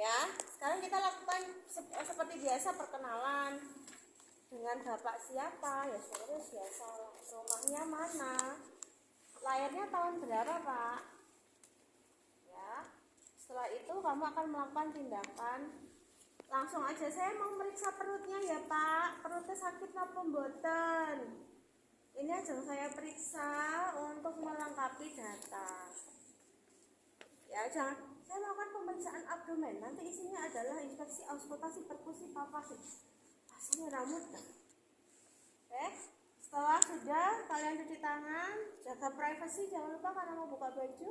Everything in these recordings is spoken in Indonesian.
Ya, sekarang kita lakukan seperti biasa perkenalan. Dengan bapak siapa? Ya sudah biasa. Rumahnya mana? Lahirnya tahun berapa, Pak? Ya. Setelah itu kamu akan melakukan tindakan. Langsung aja, saya mau meriksa perutnya ya, Pak. Perutnya sakit apa mboten? Ini aja saya periksa untuk melengkapi data. Ya, jangan saya melakukan pemeriksaan abdomen. Nanti isinya adalah infeksi, auskultasi, perkusi, palpasi. Rasanya rambut kan? Oke. Setelah sudah kalian cuci tangan, jaga privasi, jangan lupa karena mau buka baju,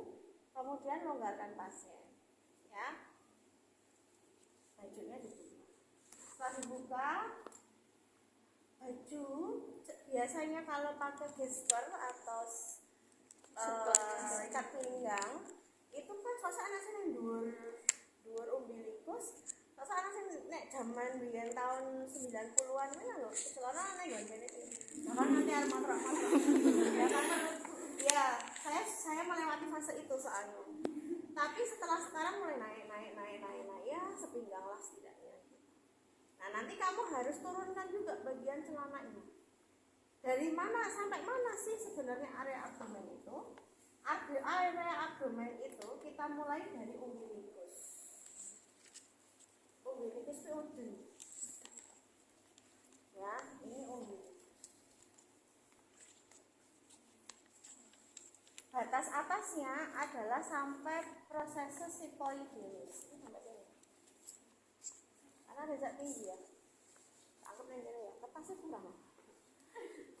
kemudian longgarkan pasien. Ya. Bajunya dibuka. Setelah dibuka, baju biasanya kalau pakai gesper atau ikat pinggang itu kan suasana sih yang dhuwur umbilikus. Suasana sih nek zaman biyen tahun 90-an kan lho, celana nek ngene iki. Bahkan nanti arep matrak-matrak. Ya kan? Ya, saya melewati fase itu soalnya. Tapi setelah sekarang mulai naik ya sepinggang lah setidaknya. Nah, nanti kamu harus turunkan juga bagian celananya. Dari mana sampai mana sih sebenarnya area abdomen itu? Area abdomen itu kita mulai dari umbilikus. Umbilikus itu ujung. Ya, ini umbilikus. Batas atasnya adalah sampai proses sipoideus. Karena rezak tinggi ya. Anggap ini ya, kertasnya kurang.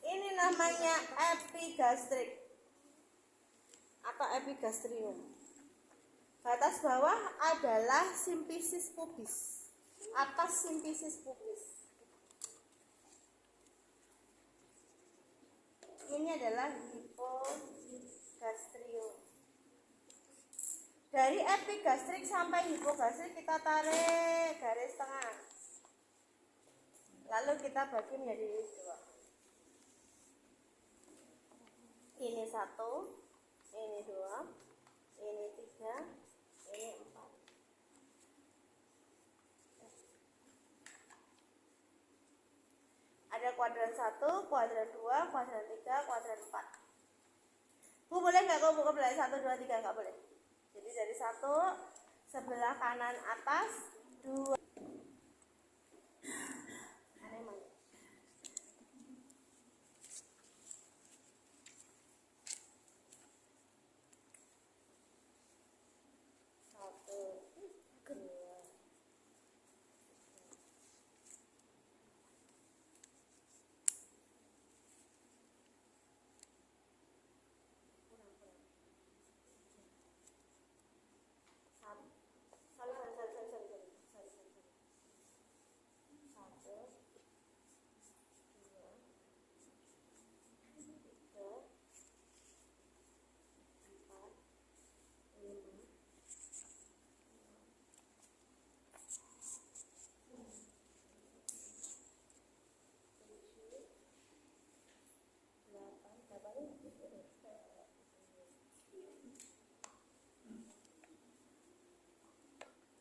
Ini namanya epigastrik atau epigastrium. Batas bawah adalah simfisis pubis. Atas simfisis pubis. Ini adalah hipogastrium. Dari epigastrik sampai hipogastrik kita tarik garis tengah. Lalu kita bagi menjadi dua. Ini 1, ini 2, ini 3, ini 4. Ada kuadran 1, kuadran 2, kuadran 3, kuadran 4. Bu, boleh nggak kau buka belah 1, 2, 3? Nggak boleh. Jadi dari 1 sebelah kanan atas, 2.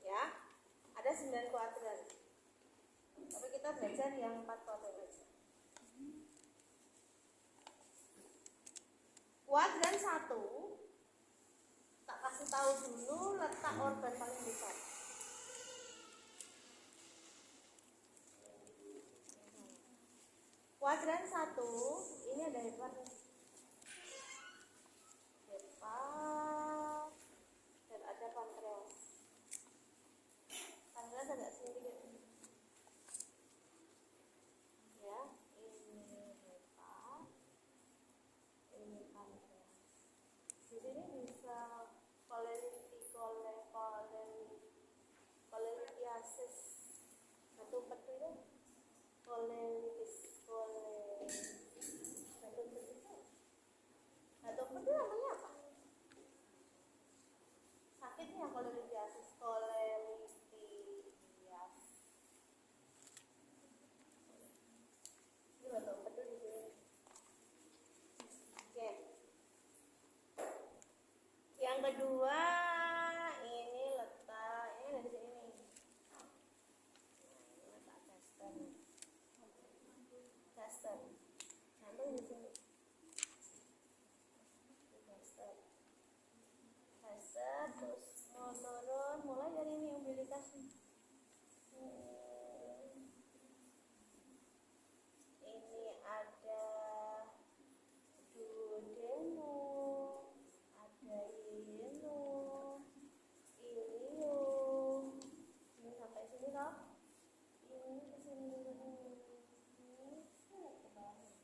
Ya, ada 9 kuadran. Tapi kita belajar yang 4 kuadran aja. Kuadran 1 tak kasih tahu dulu letak organ paling besar. Kuadran 1 ini ada hepat dan ada pankreas. Pankreas agak sendiri. Ya, ini hepat, ini pankreas. Di sini bisa kolelitiasis. Satu petu kolelitis. Satu petu namanya apa? Sakitnya kolelitiasis. Ini batuk petu di sini. Oke. Yang kedua ini letak ini dari sini. terus mau turun mulai dari ini umbilikas. Ini ada duodenum, ada ileum, ilium. Ini sampai sini toh. Ini ke sini dulu. Ini ke bawah.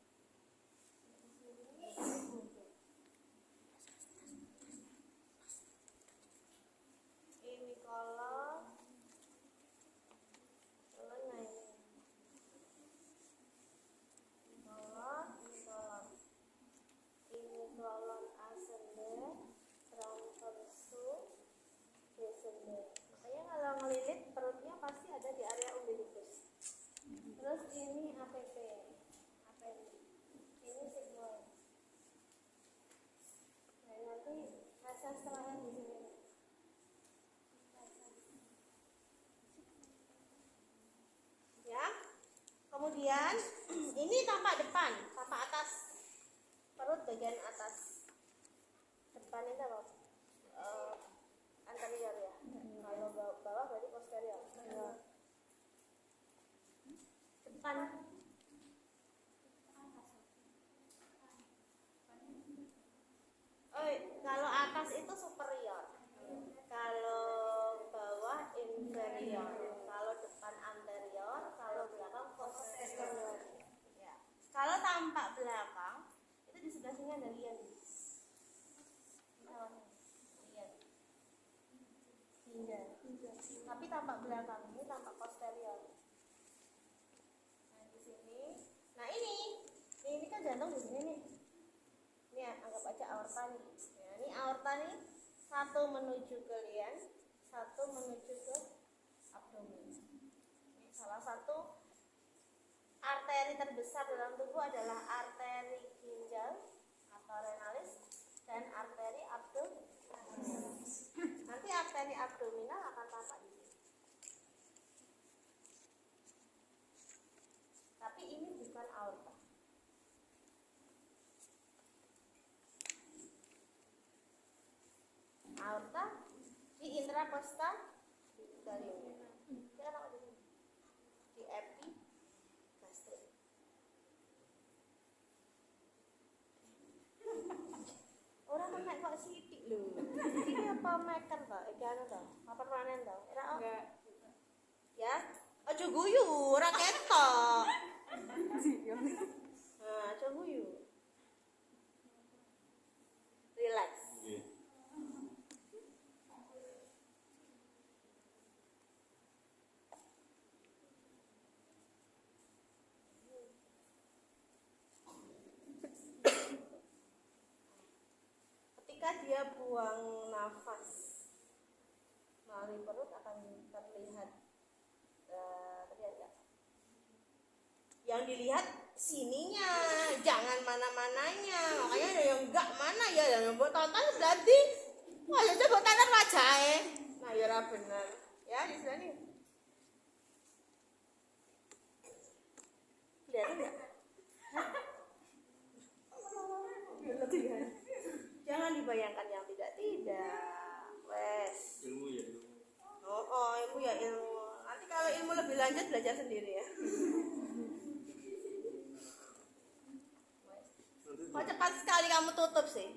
Ini kolon. Kolonnya ini. Ini kolon ascending, transversus, descending. Makanya kalau ngelilit perutnya pasti ada di area umbilicus. Terus ini APP, ini sigmoid. Nah nanti rasa setelahnya di sini. Ya, kemudian ini tampak depan, tampak atas. Perut bagian atas depan itu apa? Anterior ya. Kalau bawah berarti posterior. Depan. Oh, kalau atas itu superior. Kalau bawah inferior. Kalau depan anterior, kalau belakang posterior. Ya. Kalau tampak belakang di sebelah sini ada lian. Lian. Hingga. Tapi tampak belakang, ini tampak posterior. Nah, di sini. Nah, ini kan jantung di sini nih. Ini ya, anggap aja aorta nih. Nah, ini aorta nih, satu menuju ke lian, satu menuju ke abdomen. Ini salah satu arteri terbesar dalam tubuh adalah arteri ginjal atau renalis dan arteri abdominal. Nanti arteri abdominal akan tampak di sini. Tapi ini bukan aorta. Aorta di intracosta galium. Kita tahu di sini. Di epi orang menek kok sidik lho. Iki apa meker to? Iki anu to. Apa permanen to? Ora oh. Enggak. Ya. Aja guyu, ora ketok. Nah, aja guyu. Relax. Ketika dia buang nafas melalui perut akan terlihat yang dilihat sininya, jangan mana-mananya. Makanya ada yang enggak mana ya, yang buat tonton berarti wah ya coba tonton wajahnya. Nah ya ora bener ya di sini lihat enggak. Jangan dibayangkan yang tidak. Wes. Ilmu ya ilmu. Oh, ilmu ya ilmu. Nanti kalau ilmu lebih lanjut belajar sendiri ya. Kok cepat sekali kamu tutup sih?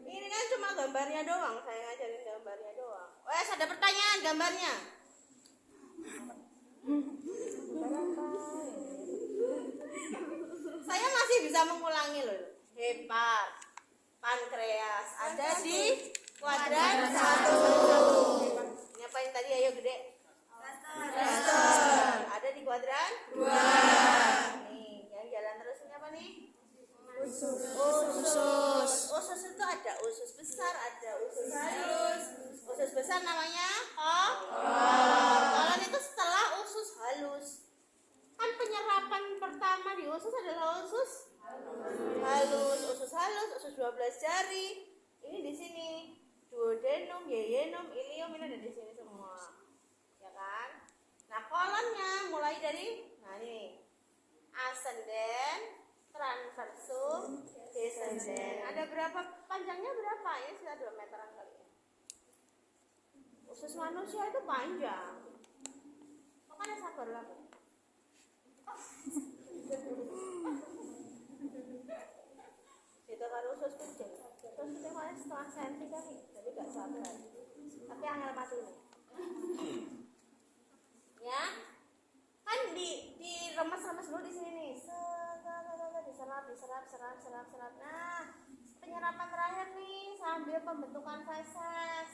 Ini kan cuma gambarnya doang, saya ngajarin gambarnya doang. Wes, ada pertanyaan gambarnya. Saya masih bisa mengulangi loh. Hepat. Pankreas ada di kuadran 1. Ngapain tadi ayo gede? Ada di kuadran 2. Nih, yang jalan terus ini apa nih? Usus. Usus itu ada usus besar, ada usus halus. Usus besar namanya kolon itu setelah usus halus. Kan penyerapan pertama di usus adalah usus halus, usus 12 jari. Ini di sini. Duodenum, yeyenum, ilium ini ada di sini semua. Ya kan? Nah, kolonnya mulai dari nah ini. Ascendent, transversum, descendant. cm. Ada berapa panjangnya berapa? Ya sudah 2 meteran kali ya. Usus manusia itu panjang. Makanya sabarlah. Itu kan usus kucing. Usus kucing paling setengah senti kali. Jadi gak sabar. Tapi angel mati nih. Ya. Kan diremes-remes dulu di sini nih. Diserap. Nah, penyerapan terakhir nih sambil pembentukan feses.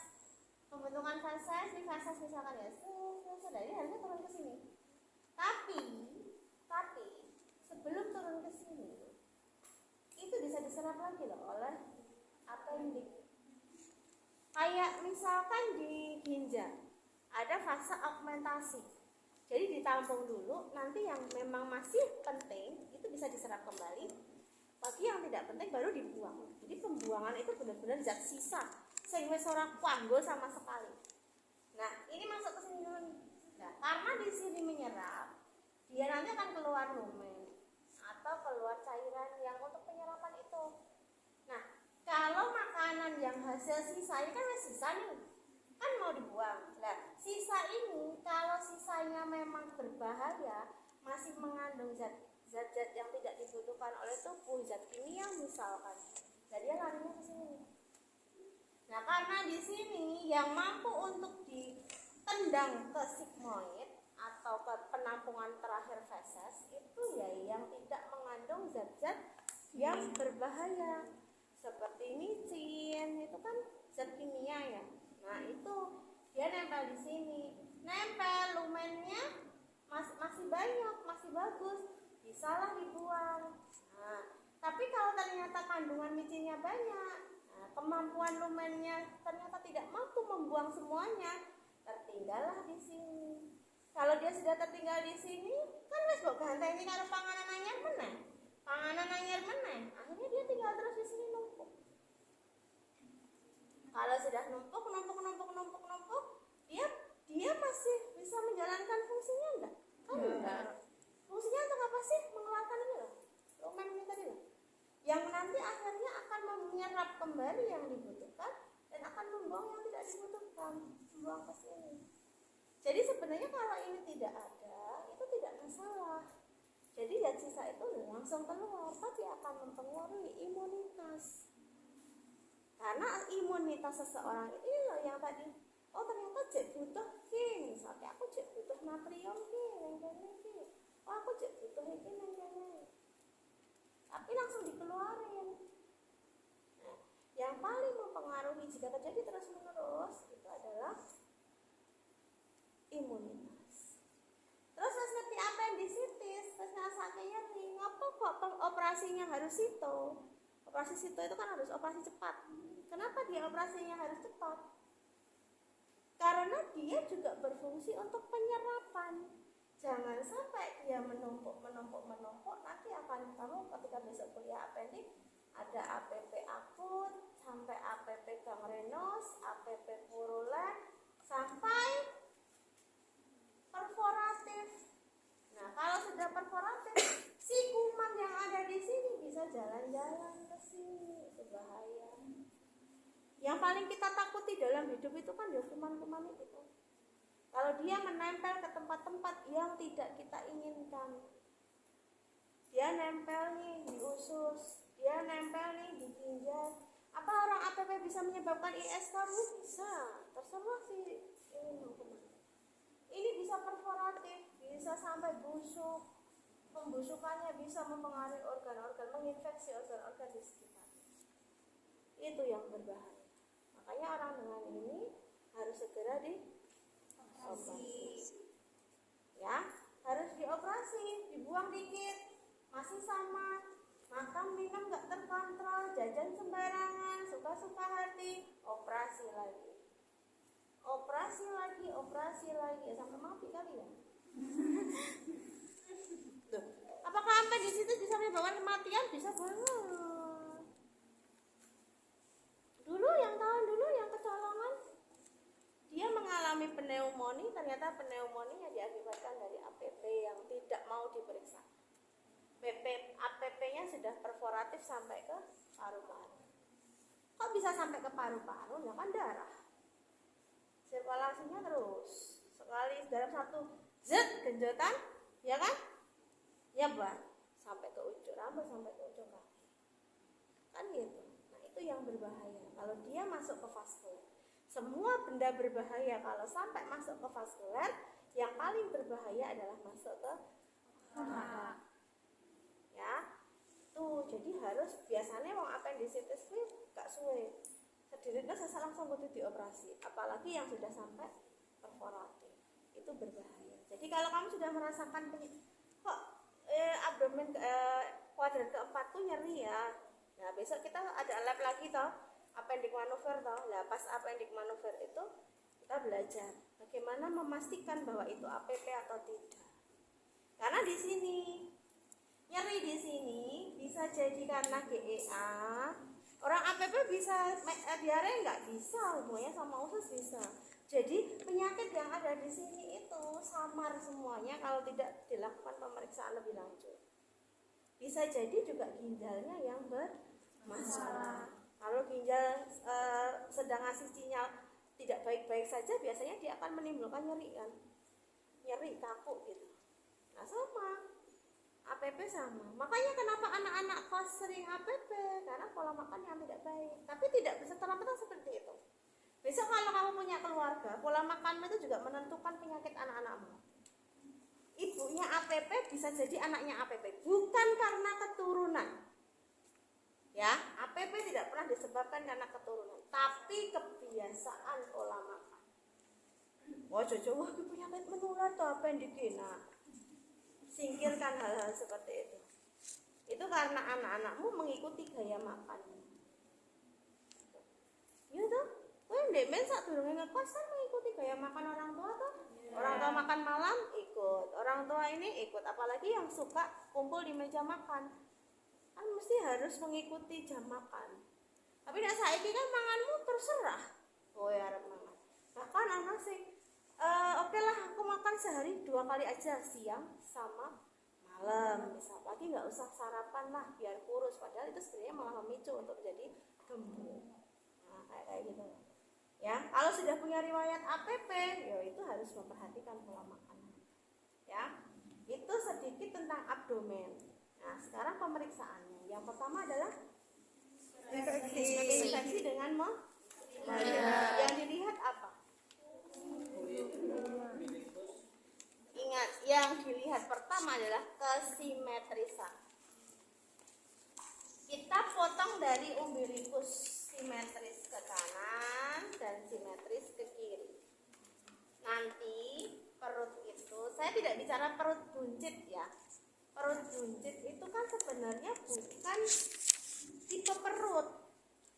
Pembentukan feses di feses misalkan ya. Sudah ini harusnya turun ke sini. Tapi sebelum turun ke sini itu bisa diserap lagi loh oleh appendix. Kayak misalkan di ginjal ada fase augmentasi. Jadi ditampung dulu, nanti yang memang masih penting itu bisa diserap kembali. Bagi yang tidak penting baru dibuang. Jadi pembuangan itu benar-benar zat sisa, sehingga seorang kuanggo sama sekali. Nah, ini masuk ke sini dulu. Nah, karena di sini menyerap, dia nanti akan keluar lumen atau keluar cairan yang untuk penyerapan itu. Nah, kalau makanan yang hasil sisa ini kan masih sisa nih, kan mau dibuang. Nah, sisa ini kalau sisanya memang berbahaya, masih mengandung zat-zat yang tidak dibutuhkan oleh tubuh, zat kimia misalkan. Jadi dia larinya ke sini. Nah, karena di sini yang mampu untuk ditendang ke sigmoid atau ke penampungan terakhir feses itu ya yang tidak mengandung zat-zat yang berbahaya seperti micin, itu kan zat kimia ya. Nah, itu dia nempel di sini. Nempel lumennya masih banyak, masih bagus. Bisalah dibuang. Nah, tapi kalau ternyata kandungan micinnya banyak, kemampuan lumennya ternyata tidak mampu membuang semuanya, tertinggallah di sini. Kalau dia sudah tertinggal di sini, kan wis mbok ganteni karo panganan anyar meneh. Panganan anyar meneh, akhirnya dia tinggal terus di sini numpuk. Kalau sudah numpuk, dia masih bisa menjalankan fungsinya enggak? Kan enggak. Fungsinya untuk apa sih? Mengeluarkan ini loh, lumen ini tadi loh. Yang nanti akhirnya akan menyerap kembali yang dibutuhkan dan akan membuang yang tidak dibutuhkan, membuang ke sini. Jadi sebenarnya kalau ini tidak ada, itu tidak masalah. Jadi zat sisa itu langsung keluar, tapi akan mempengaruhi imunitas. Karena imunitas seseorang ini loh yang tadi, oh ternyata jek butuh ki, misalnya aku jek butuh natrium ki, neng-neng. Oh aku jek butuh iki neng-neng. Tapi langsung dikeluarin. Nah, yang paling mempengaruhi jika terjadi terus-menerus itu adalah imunitas. Terus ngerti appendicitis, terus ngerasake nyeri, ngapa kok operasinya harus itu? Operasi situ itu kan harus operasi cepat. Kenapa dia operasinya harus cepat? Karena dia juga berfungsi untuk penyerapan. Jangan sampai dia menumpuk, nanti akan kamu ketika besok kuliah appendix ada APP akut, sampai APP gangrenos, APP purulen, sampai perforatif. Nah, kalau sudah perforatif, si kuman yang ada di sini bisa jalan-jalan ke sini, itu bahaya. Yang paling kita takuti dalam hidup itu kan ya kuman-kuman itu. Kalau dia menempel ke tempat-tempat yang tidak kita inginkan, dia nempel nih di usus, dia nempel nih di ginjal. Apa orang APP bisa menyebabkan IS kamu? Bisa, terserah sih ini bisa perforatif, bisa sampai busuk. Pembusukannya bisa mempengaruhi organ-organ, menginfeksi organ-organ di sekitar. Itu yang berbahaya. Makanya orang dengan ini harus segera dioperasi. Ya, harus dioperasi, dibuang dikit, masih sama, makan minum nggak terkontrol, jajan sembarangan, suka-suka hati, operasi lagi, sampai mati kali ya. Tuh, apakah sampai di situ bisa menyebabkan kematian? Bisa banget. Dulu yang kecolongan, dia mengalami pneumonia, ternyata pneumonia diakibatkan dari APP yang tidak mau diperiksa. APP-nya sudah perforatif sampai ke paru-paru. Kok bisa sampai ke paru-paru? Ya kan darah. Sirkulasinya terus. Sekali dalam satu genjotan, ya kan? Ya buat sampai ke ujung rambut, sampai ke ujung kaki. Kan gitu. Nah, itu yang berbahaya. Kalau dia masuk ke vaskuler. Semua benda berbahaya kalau sampai masuk ke vaskuler, yang paling berbahaya adalah masuk ke otak. Ya. Tuh, jadi harus biasanya wong appendicitis kuwi gak suwe. Sediritnya saya langsung kudu dioperasi, apalagi yang sudah sampai perforatif. Itu berbahaya. Jadi kalau kamu sudah merasakan kok abdomen kuadran keempat tuh nyeri ya. Nah, besok kita ada lab lagi toh, appendic maneuver toh. Nah, pas appendic maneuver itu kita belajar bagaimana memastikan bahwa itu APP atau tidak. Karena di sini nyeri di sini bisa jadi karena GEA. Orang APP bisa diare nggak bisa, hubungannya sama usus bisa. Jadi penyakit yang ada di sini itu samar semuanya kalau tidak dilakukan pemeriksaan lebih lanjut. Bisa jadi juga ginjalnya yang bermasalah. Kalau ginjal sedang ngasih sinyal tidak baik-baik saja, biasanya dia akan menimbulkan nyeri kan, nyeri kaku gitu. Nah sama, APP sama. Makanya kenapa anak-anak kos sering APP, karena pola makan yang tidak baik. Tapi tidak bisa terlambat seperti itu. Besok kalau kamu punya keluarga, pola makanmu itu juga menentukan penyakit anak-anakmu. Ibunya APP bisa jadi anaknya APP, bukan karena keturunan. Ya, APP tidak pernah disebabkan karena keturunan, tapi kebiasaan pola makan. Wah, wah, penyakit menular tuh appendix. Nah, singkirkan hal-hal seperti itu. Itu karena anak-anakmu mengikuti gaya makan. Ya tuh. Demen saat dulu ngekos kan mengikuti gaya makan orang tua tuh. Orang tua makan malam ikut, orang tua ini ikut, apalagi yang suka kumpul di meja makan. Kan mesti harus mengikuti jam makan. Tapi nek saiki kan manganmu terserah. Oh ya arep mangan. Bahkan anak sih oke lah aku makan sehari 2 kali aja, siang sama malam. Misal pagi nggak usah sarapan lah biar kurus, padahal itu sebenarnya malah memicu untuk menjadi gemuk. Nah, kayak gitu. Ya, kalau sudah punya riwayat APP, ya itu harus memperhatikan pola makan. Ya, itu sedikit tentang abdomen. Nah, sekarang pemeriksaannya. Yang pertama adalah infeksi dengan yang dilihat apa? Ingat, yang dilihat pertama adalah kesimetrisan. Kita potong dari umbilikus, simetris ke kanan dan simetris ke kiri. Nanti perut itu, saya tidak bicara perut buncit ya. Perut buncit itu kan sebenarnya bukan tipe perut.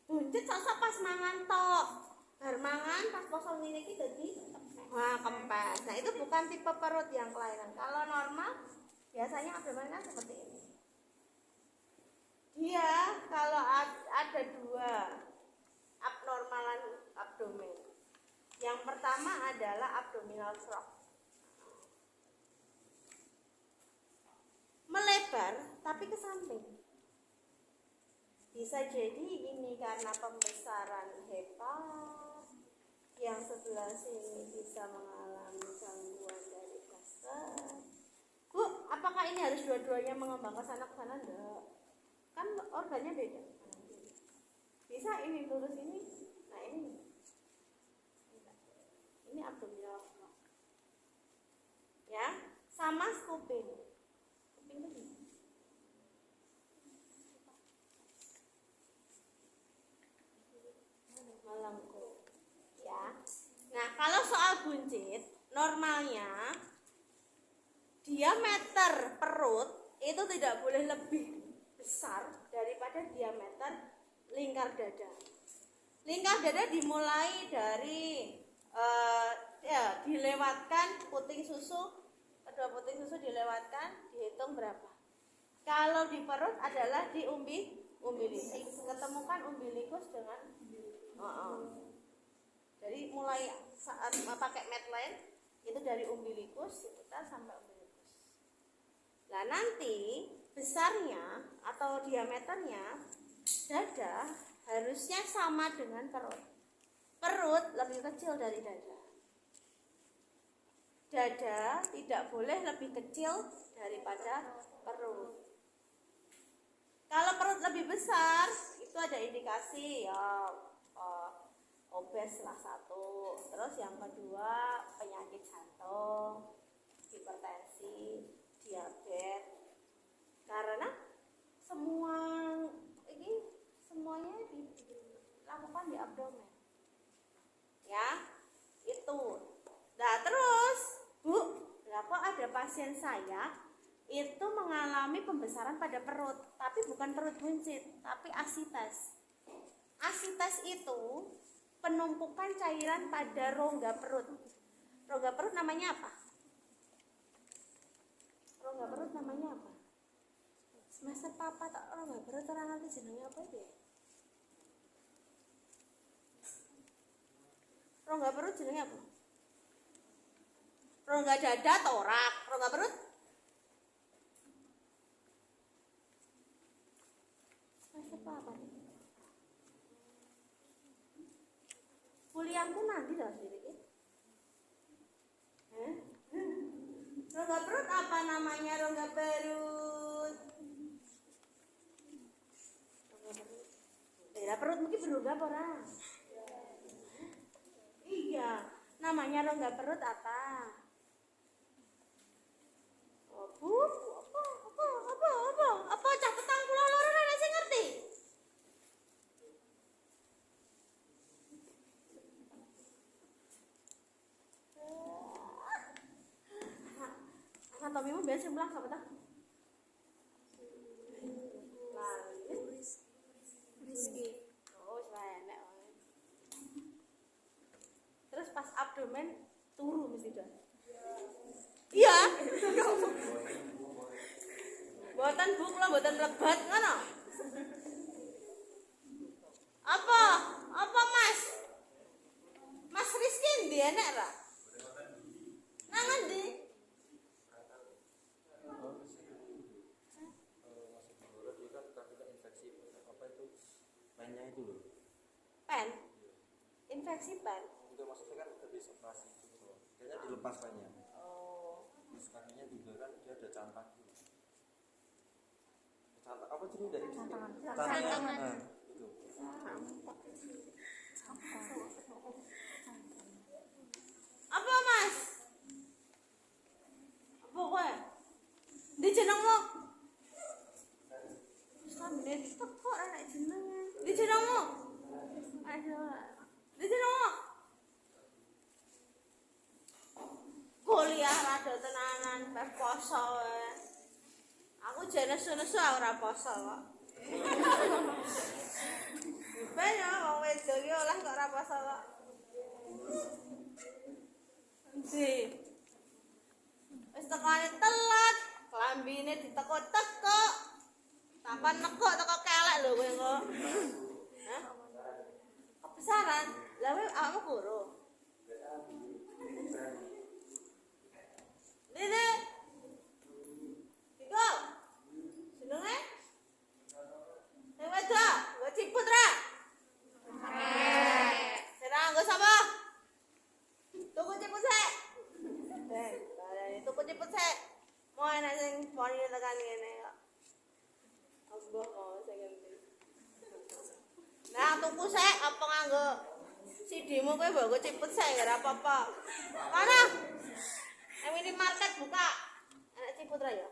Buncit sasa pas mangan tok. Bar mangan pas kosong ini kita di kempes. Nah, itu bukan tipe perut yang kelainan. Kalau normal biasanya abdomen kan seperti ini. Dia kalau ada 2 abnormalan abdomen. Yang pertama adalah abdominal frog. Melebar tapi ke samping. Bisa jadi ini karena pembesaran hepat. Yang sebelah sini bisa mengalami gangguan dari gaster. Bu, apakah ini harus dua-duanya mengembang ke sana enggak? Kan organnya beda. Bisa ini lurus ini. Nah, ini abdominal frog. Ya, sama kuping. Kuping itu melengkung. Ya. Nah, kalau soal buncit, normalnya diameter perut itu tidak boleh lebih besar daripada diameter lingkar dada. Lingkar dada dimulai dari dilewatkan puting susu, kedua puting susu dilewatkan, dihitung berapa. Kalau di perut adalah di umbilikus, ketemukan umbilikus dengan jadi mulai saat pakai medline itu dari umbilikus sekitar sampai umbilikus. Nah, nanti besarnya atau diameternya dada harusnya sama dengan perut. Perut lebih kecil dari dada. Dada tidak boleh lebih kecil daripada perut. Kalau perut lebih besar, itu ada indikasi ya obes salah satu. Terus yang kedua penyakit jantung, hipertensi, diabetes. Karena semuanya dilakukan di abdomen. Ya, itu. Nah, terus, Bu, kok ada pasien saya itu mengalami pembesaran pada perut, tapi bukan perut buncit, tapi asites. Asites itu penumpukan cairan pada rongga perut. Rongga perut namanya apa? Rongga perut namanya apa? Semester papa tak rongga perut orang nanti jenengnya apa itu? Rongga perut jenengnya apa? Rongga dada torak, rongga perut? Semester papa nih? Kuliahku nanti dah sedikit. Rongga perut apa namanya rongga perut? Daerah perut mungkin berubah orang. Iya, namanya rongga perut apa? Apa catetan kula loro nek sing ngerti? Anatomimu biasa sebelah apa ta? Rizky. Oh, enak. Terus pas abdomen turu mesti dah. Iya. Buatan Bu kula buatan lebat ngono. Apa? Apa Mas? Mas Rizky ndi enek ra? Nang endi? Pennya itu loh. Pen? Infeksi pen? Itu maksudnya kan habis operasi itu loh. Kayaknya dilepas pennya. Oh. Terus kakinya juga kan dia ada cantang gitu. Cantang apa jenis dari Cantangan. Nah, itu. Apa Mas? Apa kowe? Di jenengmu? Sampe teko anak jenenge. Di jenengmu? Aduh. Di jenengmu? Kuliah rada tenanan, pas poso wae. Aku jane nesu-nesu ora poso kok. Ben ya wong wedok iki oleh kok ora poso kok. Endi? Wis tekane telat, klambine diteko-teko. Tampan nekok teko kelek lho kowe kok. Hah? Kebesaran. Lah kowe awakmu guru. Dede. Iku. Senenge? Sing wedok, nggo ciput ra? Serang nggo sapa? Tuku ciput sik. Tuku ciput sik. Mau enak sing poni tekan ngene kok. Allah kok sing ngendi. Nah, tuku sik apa nganggo CD-mu kowe mbok nggo ciput sik ora apa-apa. Kono. Nang minimarket buka. Enak ciput ra ya?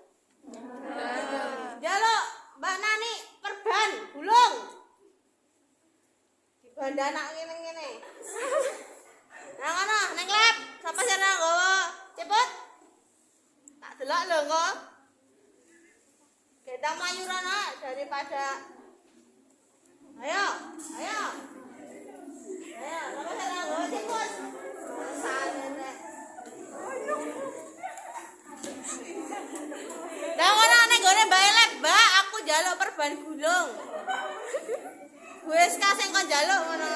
Jaluk Mbak Nani perban gulung. Di bandanak ngene-ngene. Nah, kono ning lab, sapa sing nggawa ciput? Tak delok lho kok. Kita melayu rono daripada ayo, lama saya nggo cepet. Sanene. Lah ngono nek gone Mbak Elek, Mbak, aku njaluk perban gulung. Wis ka sing kon njaluk ngono.